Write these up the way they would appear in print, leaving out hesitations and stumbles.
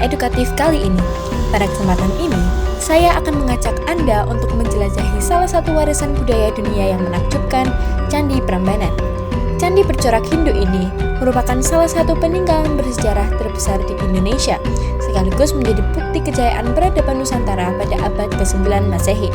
edukatif kali ini. Pada kesempatan ini, saya akan mengajak Anda untuk menjelajahi salah satu warisan budaya dunia yang menakjubkan, Candi Prambanan. Candi bercorak Hindu ini merupakan salah satu peninggalan bersejarah terbesar di Indonesia, sekaligus menjadi bukti kejayaan peradaban Nusantara pada abad ke-9 Masehi.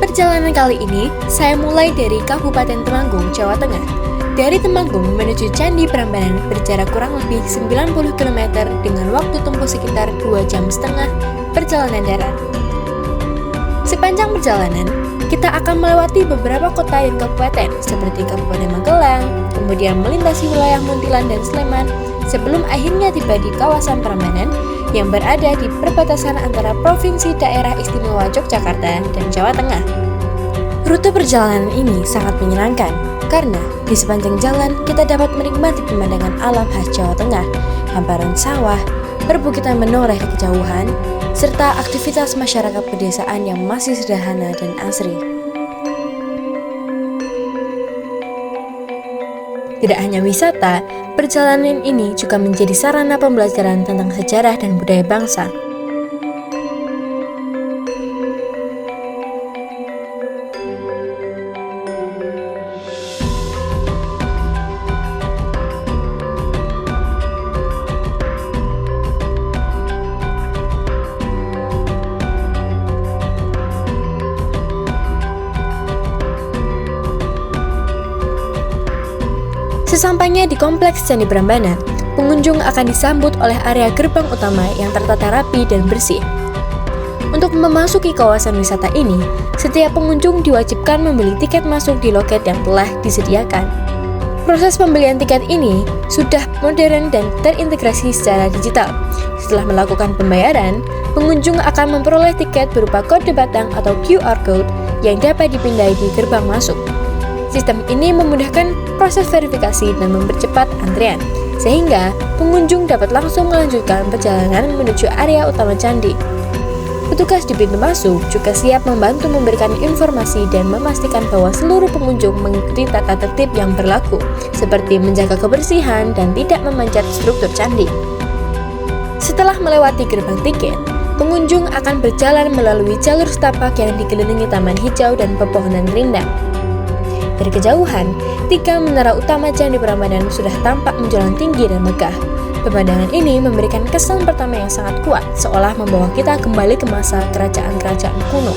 Perjalanan kali ini, saya mulai dari Kabupaten Temanggung, Jawa Tengah. Dari Temanggung menuju Candi Prambanan berjarak kurang lebih 90 km dengan waktu tempuh sekitar 2,5 jam perjalanan darat. Sepanjang perjalanan, kita akan melewati beberapa kota dan kabupaten seperti Kabupaten Magelang, kemudian melintasi wilayah Muntilan dan Sleman, sebelum akhirnya tiba di kawasan Prambanan yang berada di perbatasan antara Provinsi Daerah Istimewa Yogyakarta dan Jawa Tengah. Rute perjalanan ini sangat menyenangkan, karena di sepanjang jalan kita dapat menikmati pemandangan alam khas Jawa Tengah, hamparan sawah, perbukitan menoreh di kejauhan, serta aktivitas masyarakat pedesaan yang masih sederhana dan asri. Tidak hanya wisata, perjalanan ini juga menjadi sarana pembelajaran tentang sejarah dan budaya bangsa. Sesampainya di Kompleks Candi Prambanan, pengunjung akan disambut oleh area gerbang utama yang tertata rapi dan bersih. Untuk memasuki kawasan wisata ini, setiap pengunjung diwajibkan membeli tiket masuk di loket yang telah disediakan. Proses pembelian tiket ini sudah modern dan terintegrasi secara digital. Setelah melakukan pembayaran, pengunjung akan memperoleh tiket berupa kode batang atau QR Code yang dapat dipindai di gerbang masuk. Sistem ini memudahkan proses verifikasi dan mempercepat antrian, sehingga pengunjung dapat langsung melanjutkan perjalanan menuju area utama candi. Petugas di pintu masuk juga siap membantu memberikan informasi dan memastikan bahwa seluruh pengunjung mengikuti tata tertib yang berlaku, seperti menjaga kebersihan dan tidak memanjat struktur candi. Setelah melewati gerbang tiket, pengunjung akan berjalan melalui jalur setapak yang dikelilingi taman hijau dan pepohonan rindang. Dari kejauhan, 3 menara utama Candi Prambanan sudah tampak menjulang tinggi dan megah. Pemandangan ini memberikan kesan pertama yang sangat kuat, seolah membawa kita kembali ke masa kerajaan-kerajaan kuno.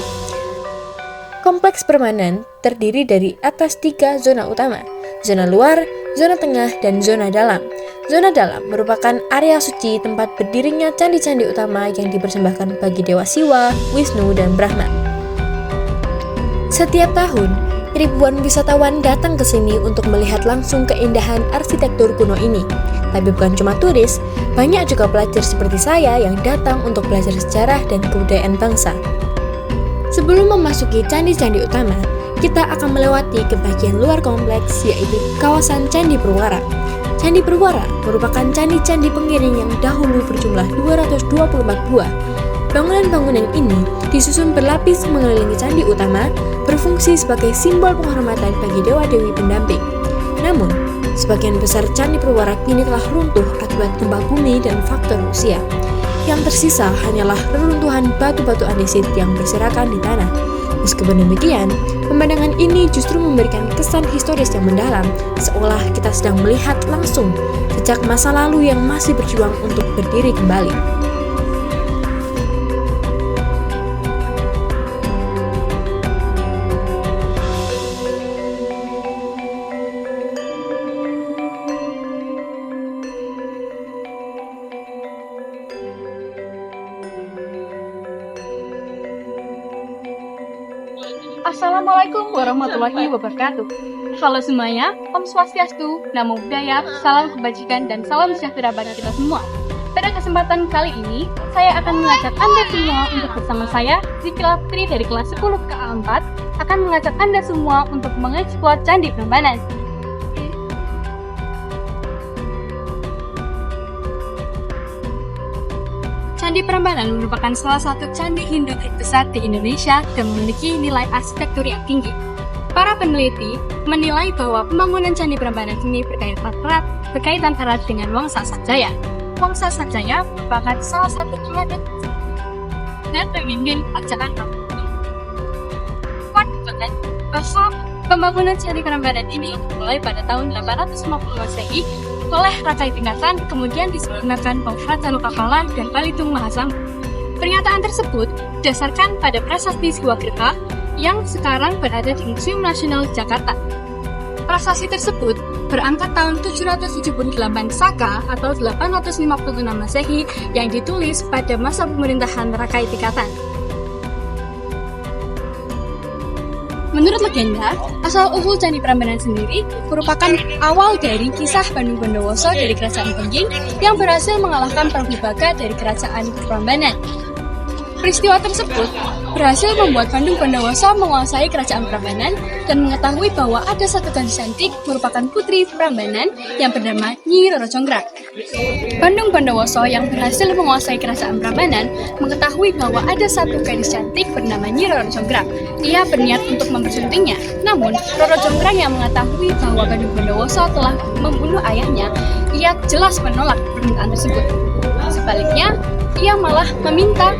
Kompleks Prambanan terdiri dari atas 3 zona utama, zona luar, zona tengah, dan zona dalam. Zona dalam merupakan area suci tempat berdirinya candi-candi utama yang dipersembahkan bagi Dewa Siwa, Wisnu, dan Brahma. Setiap tahun, ribuan wisatawan datang ke sini untuk melihat langsung keindahan arsitektur kuno ini. Tapi bukan cuma turis, banyak juga pelajar seperti saya yang datang untuk belajar sejarah dan kebudayaan bangsa. Sebelum memasuki candi-candi utama, kita akan melewati ke bagian luar kompleks, yaitu kawasan Candi Purwara. Candi Purwara merupakan candi-candi pengiring yang dahulu berjumlah 224 buah. Bangunan-bangunan ini disusun berlapis mengelilingi candi utama, berfungsi sebagai simbol penghormatan bagi dewa-dewi pendamping. Namun, sebagian besar Candi Purwara kini telah runtuh akibat gempa bumi dan faktor usia. Yang tersisa hanyalah reruntuhan batu-batu andesit yang berserakan di tanah. Meskipun demikian, pemandangan ini justru memberikan kesan historis yang mendalam, seolah kita sedang melihat langsung sejak masa lalu yang masih berjuang untuk berdiri kembali. Assalamualaikum warahmatullahi wabarakatuh. Halo semuanya, Om Swastiastu, Namo Buddhaya, salam kebajikan dan salam sejahtera bagi kita semua. Pada kesempatan kali ini, saya akan mengajak Anda semua untuk bersama saya, Zikra Putri dari kelas 10 KA4, akan mengajak Anda semua untuk mengeksplor Candi Prambanan. Candi Prambanan merupakan salah satu candi Hindu terbesar di Indonesia dan memiliki nilai arsitektur yang tinggi. Para peneliti menilai bahwa pembangunan Candi Prambanan ini berkaitan erat dengan Wangsa Sanjaya. Wangsa Sanjaya merupakan salah satu pengadut dan pemimpin kerajaan Prambanan. Bahwa pembangunan Candi Prambanan ini mulai pada tahun 850 Masehi oleh Rakai Tingkatan, kemudian disempurnakan oleh Raja Lokapala dan Balitung Mahasam. Pernyataan tersebut didasarkan pada prasasti Siwagriha yang sekarang berada di Museum Nasional Jakarta. Prasasti tersebut berangkat tahun 778 Saka atau 856 Masehi yang ditulis pada masa pemerintahan Rakai Tingkatan. Menurut legenda, asal-usul Candi Prambanan sendiri merupakan awal dari kisah Bandung Bondowoso dari Kerajaan Pengging yang berhasil mengalahkan Prabu Baga dari Kerajaan Prambanan. Peristiwa tersebut berhasil membuat Bandung Bondowoso menguasai Kerajaan Prambanan dan mengetahui bahwa ada satu gadis cantik merupakan putri Prambanan yang bernama Nyi Roro Jonggrang. Bandung Bondowoso yang berhasil menguasai Kerajaan Prambanan mengetahui bahwa ada satu gadis cantik bernama Nyi Roro Jonggrang. Ia berniat untuk mempersuntingnya, namun Roro Jonggrang yang mengetahui bahwa Bandung Bondowoso telah membunuh ayahnya, ia jelas menolak permintaan tersebut. Sebaliknya, ia malah meminta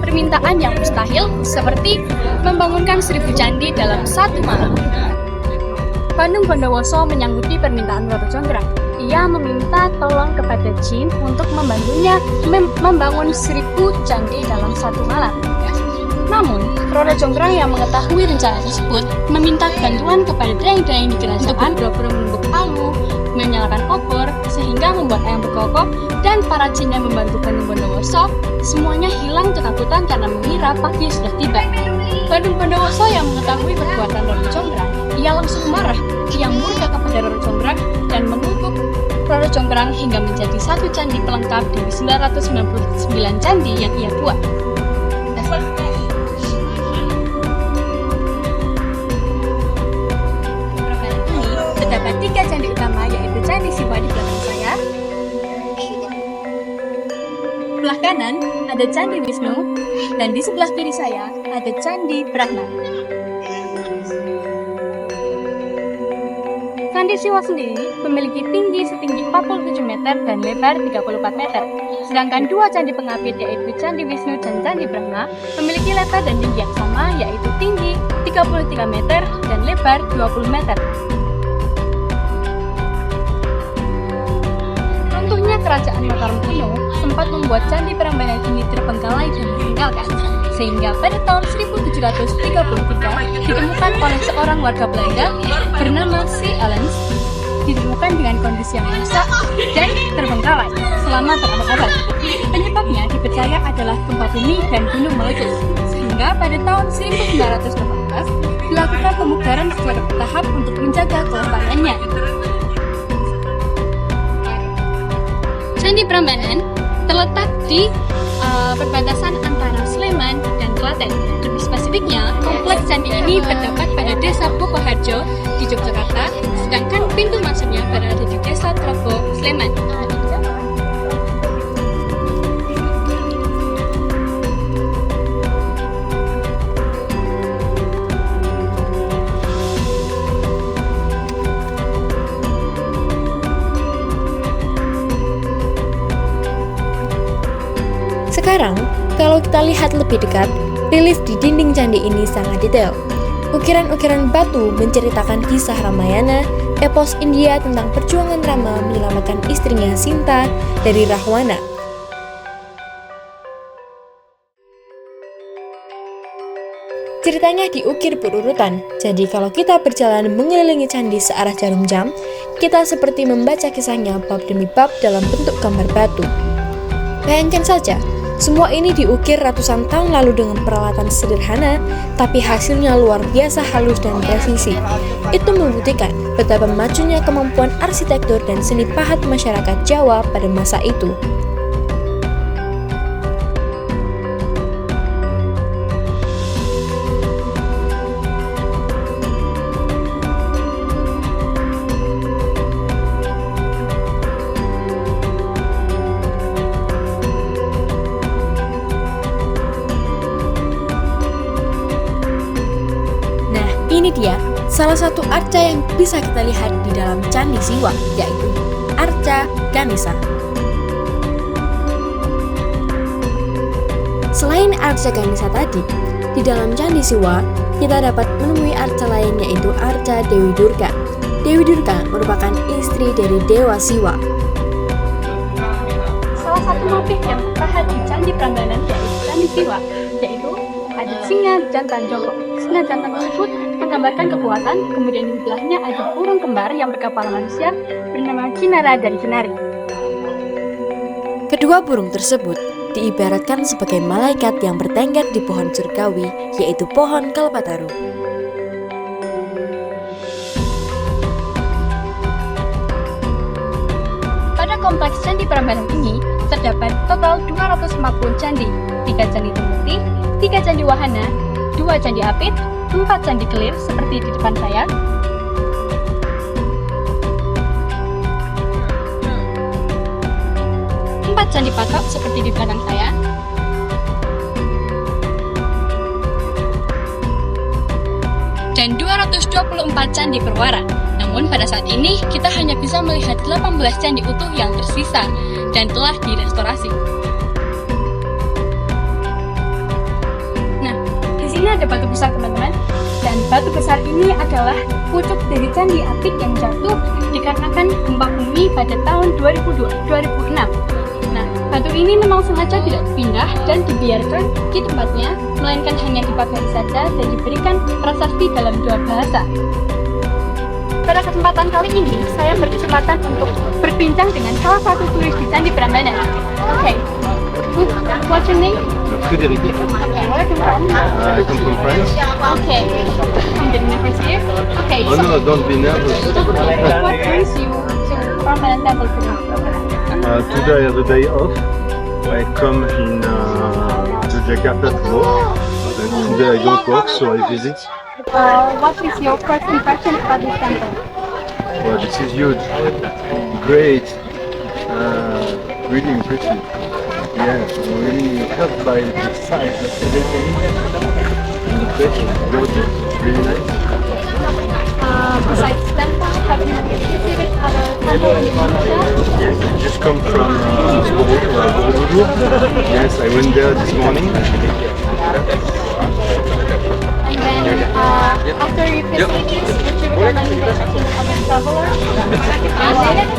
permintaan yang mustahil seperti membangunkan 1000 candi dalam satu malam. Bandung Bondowoso menyanggupi permintaan Roro Jonggrang. Ia meminta tolong kepada jin untuk membantunya membangun 1000 candi dalam satu malam. Namun, Roro Jonggrang yang mengetahui rencana tersebut meminta bantuan kepada daeng-daeng di kerajaan untuk pura-pura menumbuk alu, menyalakan obor, sehingga membuat ayam berkokok, dan para jin yang membantu Bandung Bondowoso semuanya hilang ketakutan karena mengira pagi sudah tiba. Bandung Bondowoso yang mengetahui perbuatan Roro Jonggrang, ia langsung marah. Ia murka kepada Roro Jonggrang dan mengutuk Roro Jonggrang hingga menjadi satu candi pelengkap dari 999 candi yang ia buat. Terdapat 3 candi utama, yaitu Candi Siwa di belakang saya. Sebelah kanan ada Candi Wisnu, dan di sebelah kiri saya ada Candi Brahma. Candi Siwa sendiri memiliki tinggi setinggi 47 meter dan lebar 34 meter. Sedangkan 2 candi pengapit, yaitu Candi Wisnu dan Candi Brahma, memiliki lebar dan tinggi yang sama, yaitu tinggi 33 meter dan lebar 20 meter. Runtuhnya Kerajaan Mataram kuno sempat membuat Candi Prambanan ini terbengkalai dan ditinggalkan, sehingga pada tahun 1733 ditemukan oleh seorang warga Belanda bernama C. Allens, ditemukan dengan kondisi yang rusak dan terbengkalai selama berabad-abad. Penyebabnya dipercaya adalah gempa bumi dan gunung meletus, sehingga pada tahun 1918 dilakukan pemugaran secara bertahap untuk menjaga kelestariannya. Candi Prambanan terletak di perbatasan antara Sleman dan Klaten. Lebih spesifiknya, kompleks candi ini terdapat pada Desa Bokoharjo di Yogyakarta, sedangkan pintu masuknya berada di Desa Trobo, Sleman. Sekarang, kalau kita lihat lebih dekat, relief di dinding candi ini sangat detail. Ukiran-ukiran batu menceritakan kisah Ramayana, epos India tentang perjuangan Rama menyelamatkan istrinya Sinta dari Rahwana. Ceritanya diukir berurutan, jadi kalau kita berjalan mengelilingi candi searah jarum jam, kita seperti membaca kisahnya bab demi bab dalam bentuk gambar batu. Bayangkan saja, semua ini diukir ratusan tahun lalu dengan peralatan sederhana, tapi hasilnya luar biasa halus dan presisi. Itu membuktikan betapa majunya kemampuan arsitektur dan seni pahat masyarakat Jawa pada masa itu. Ini dia salah satu arca yang bisa kita lihat di dalam Candi Siwa, yaitu Arca Ganesha. Selain arca Ganesha tadi, di dalam Candi Siwa, kita dapat menemui arca lain yaitu arca Dewi Durga. Dewi Durga merupakan istri dari Dewa Siwa. Salah satu motif yang terlihat di Candi Prambanan yaitu Candi Siwa, yaitu ada singa jantan jongkok. Singa jantan tersebut menggambarkan kekuatan, kemudian di sebelahnya ada burung kembar yang berkepala manusia bernama Kinara dan Kenari. Kedua burung tersebut diibaratkan sebagai malaikat yang bertengger di pohon surgawi, yaitu pohon kalpataru. Pada kompleks Candi Prambanan ini terdapat total 240 candi, 3 candi Tumukti, 3 candi Wahana, 2 candi Apit, 4 candi Kelir seperti di depan saya, 4 candi Patok seperti di belakang saya, dan 224 candi Perwara. Namun pada saat ini kita hanya bisa melihat 18 candi utuh yang tersisa dan telah direstorasi. Nah, di sini ada batu besar teman-teman, dan batu besar ini adalah pucuk dari candi Apit yang jatuh dikarenakan gempa bumi pada tahun 2006. Nah, batu ini memang sengaja tidak dipindah dan dibiarkan di tempatnya, melainkan hanya dipakai saja dan diberikan prasasti dalam 2 bahasa. Pada kesempatan kali ini, saya berkesempatan untuk berbincang dengan salah satu turis di Candi Prambanan. Oke, what's your name? Frédéric. Okay, where are you from? I come from France. Okay, from the university. Okay, Oh no, don't be nervous. what brings you to Prambanan Temple today? Today I have a day off. I come in to Jakarta tomorrow. And today I don't work, so I visit. What is your first impression about this temple? Well, this is huge, great, really impressive. Yeah, I'm really helped by the size of everything. And the place is gorgeous, really nice. Besides temple, have you visited other temples in Indonesia? Yes, I just come from Borobudur. Yes, I went there this morning. And then after you visit this, would you recommend it to other travelers?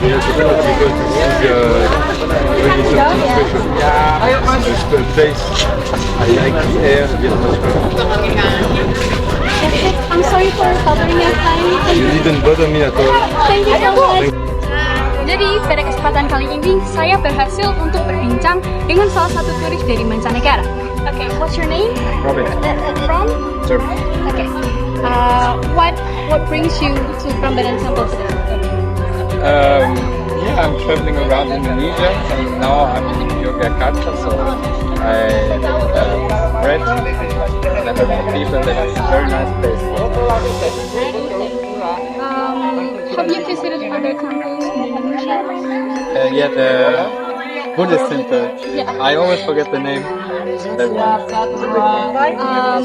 Yes, of course, because this is really something special. It's a place, I like the air, the atmosphere. I'm sorry for bothering your time. You didn't bother me at all. Thank you so much. Jadi pada kesempatan kali ini saya berhasil untuk berbincang dengan salah satu turis dari mancanegara. Okay, what's your name? Robin. From? Turkey. Okay. What brings you to Prambanan Temple today? Yeah, I'm traveling around Indonesia and now I'm in Yogyakarta, so I read and I heard from people that it's a very nice place. Have you visited other temples in Indonesia? Yeah, the Buddhist temple. Yeah. I always forget the name. That one.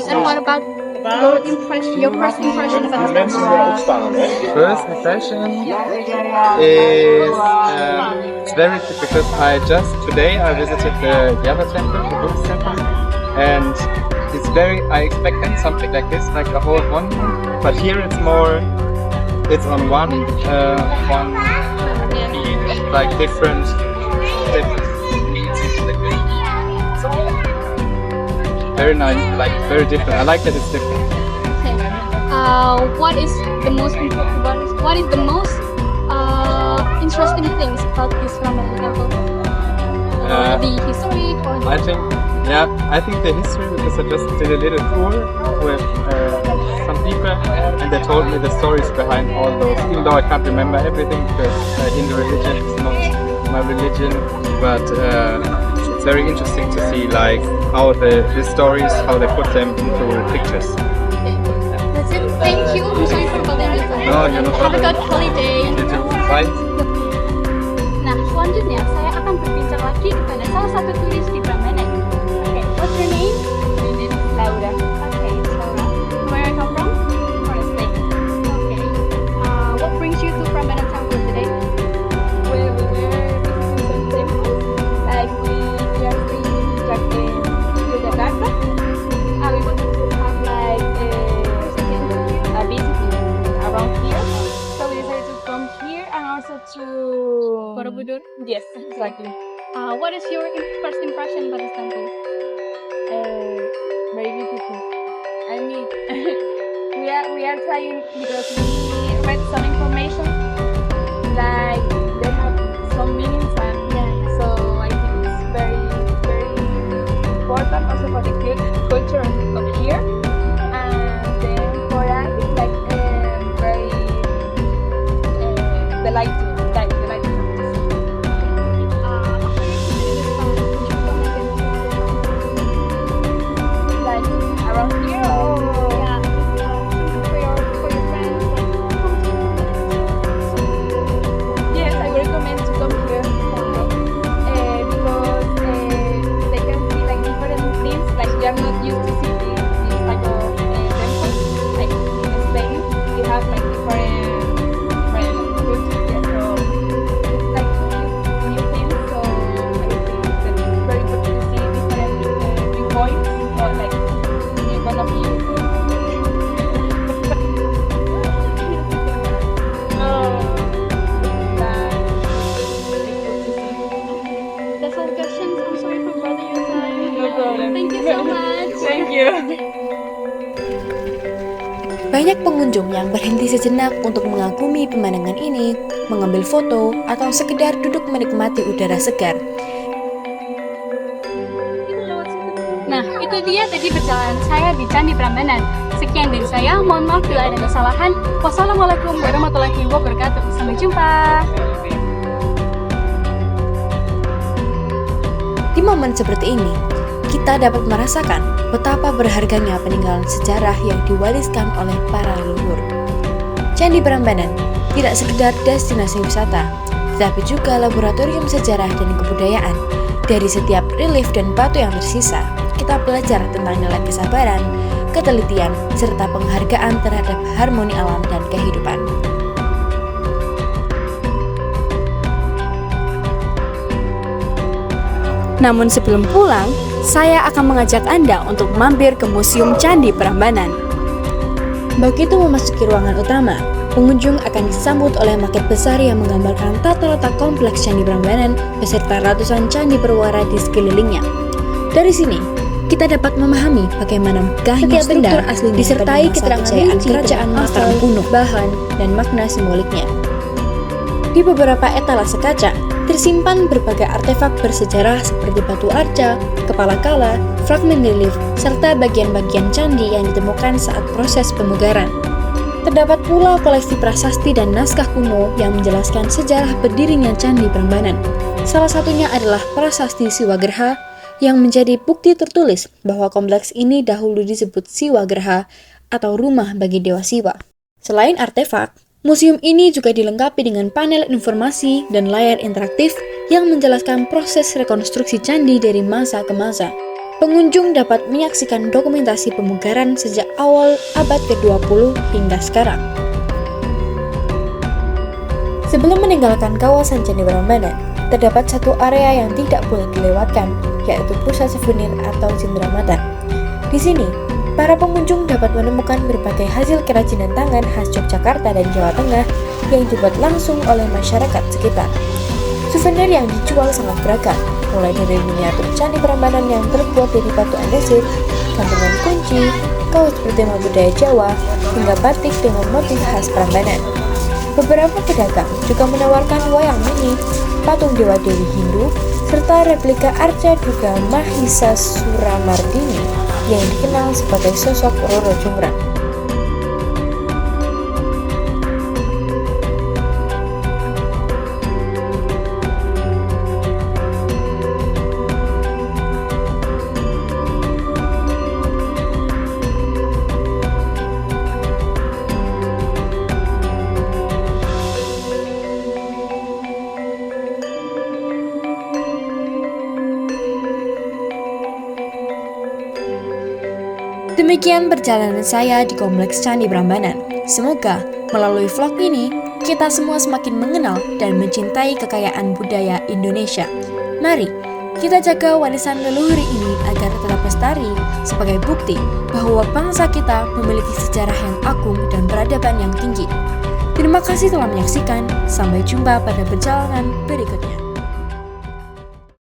And what about your first impression about the temple? First impression is it's very because today I visited the Yava temple, the Buddhist temple, and it's very I expected something like this, like a whole monument, but here it's on one like different very nice, like very different. I like that it's different. Okay. What is the most interesting things about this Prambanan temple? The history or the... I think the history, because I just did a little tour with some people and they told me the stories behind all those, even though I can't remember everything because Hindu religion is not my religion, but it's very interesting to see like how the stories, how they put them into pictures. Okay. That's it. Thank you. I'm sorry for bothering you. No, you're not Have a bothered. good holiday. You too. Bye. Nah, selanjutnya saya akan berbincang lagi kepada salah satu turis di Prambanan. Okay, what's your name? My name is Laura. Okay, it's Laura. Where are you from? Forest Lake. Okay. What brings you to Prambanan Temple today? Where we were visiting some temples, like we are in Yogyakarta, Yes, exactly. What is your first impression about this temple? Very beautiful. I mean, we are trying because we read some information like they have some meanings and so I think it's very important also for the culture of here. And then for us it's like very delightful. Like around here or For your friends, yes, I would recommend to come here because they can see like different things. Like we are not used to see this type of temples. Like in Spain, we have like different cultures. Yeah, so it's like new things. So I think that it's very important to see different viewpoints or like new point of view. that's all the questions. I'm sorry for bothering your time. No problem. Thank you so much. Thank you. Banyak pengunjung yang berhenti sejenak untuk mengagumi pemandangan ini, mengambil foto, atau sekedar duduk menikmati udara segar. Nah, itu dia tadi perjalanan saya di Candi Prambanan. Sekian dari saya, mohon maaf bila ada kesalahan. Wassalamualaikum warahmatullahi wabarakatuh. Sampai jumpa. Di momen seperti ini, kita dapat merasakan betapa berharganya peninggalan sejarah yang diwariskan oleh para leluhur. Candi Prambanan tidak sekedar destinasi wisata, tetapi juga laboratorium sejarah dan kebudayaan. Dari setiap relief dan batu yang tersisa, kita belajar tentang nilai kesabaran, ketelitian, serta penghargaan terhadap harmoni alam dan kehidupan. Namun sebelum pulang, saya akan mengajak Anda untuk mampir ke Museum Candi Prambanan. Begitu memasuki ruangan utama, pengunjung akan disambut oleh maket besar yang menggambarkan tata letak kompleks Candi Prambanan beserta ratusan candi berwarna di sekelilingnya. Dari sini, kita dapat memahami bagaimana megahnya struktur asli disertai keterangan kerajaan Mataram kuno, bahan, dan makna simboliknya. Di beberapa etalase kaca, tersimpan berbagai artefak bersejarah seperti batu arca, kepala kala, fragmen relief, serta bagian-bagian candi yang ditemukan saat proses pemugaran. Terdapat pula koleksi prasasti dan naskah kuno yang menjelaskan sejarah berdirinya Candi Prambanan. Salah satunya adalah Prasasti Siwagraha yang menjadi bukti tertulis bahwa kompleks ini dahulu disebut Siwagraha atau rumah bagi Dewa Siwa. Selain artefak, museum ini juga dilengkapi dengan panel informasi dan layar interaktif yang menjelaskan proses rekonstruksi candi dari masa ke masa. Pengunjung dapat menyaksikan dokumentasi pemugaran sejak awal abad ke-20 hingga sekarang. Sebelum meninggalkan kawasan Candi Prambanan, terdapat satu area yang tidak boleh dilewatkan, yaitu pusat souvenir atau Cendramata. Di sini, para pengunjung dapat menemukan berbagai hasil kerajinan tangan khas Yogyakarta dan Jawa Tengah yang dibuat langsung oleh masyarakat sekitar. Souvenir yang dijual sangat beragam, mulai dari miniatur Candi Prambanan yang terbuat dari batu andesit, gantungan kunci, kaos bertema budaya Jawa, hingga batik dengan motif khas Prambanan. Beberapa pedagang juga menawarkan wayang mini, patung dewa-dewi Hindu, serta replika arca Duga Mahisa Suramardini yang dikenal sebagai sosok Roro Jonggrang. Demikian perjalanan saya di Kompleks Candi Prambanan. Semoga melalui vlog ini, kita semua semakin mengenal dan mencintai kekayaan budaya Indonesia. Mari kita jaga warisan leluhur ini agar tetap lestari sebagai bukti bahwa bangsa kita memiliki sejarah yang agung dan peradaban yang tinggi. Terima kasih telah menyaksikan. Sampai jumpa pada perjalanan berikutnya.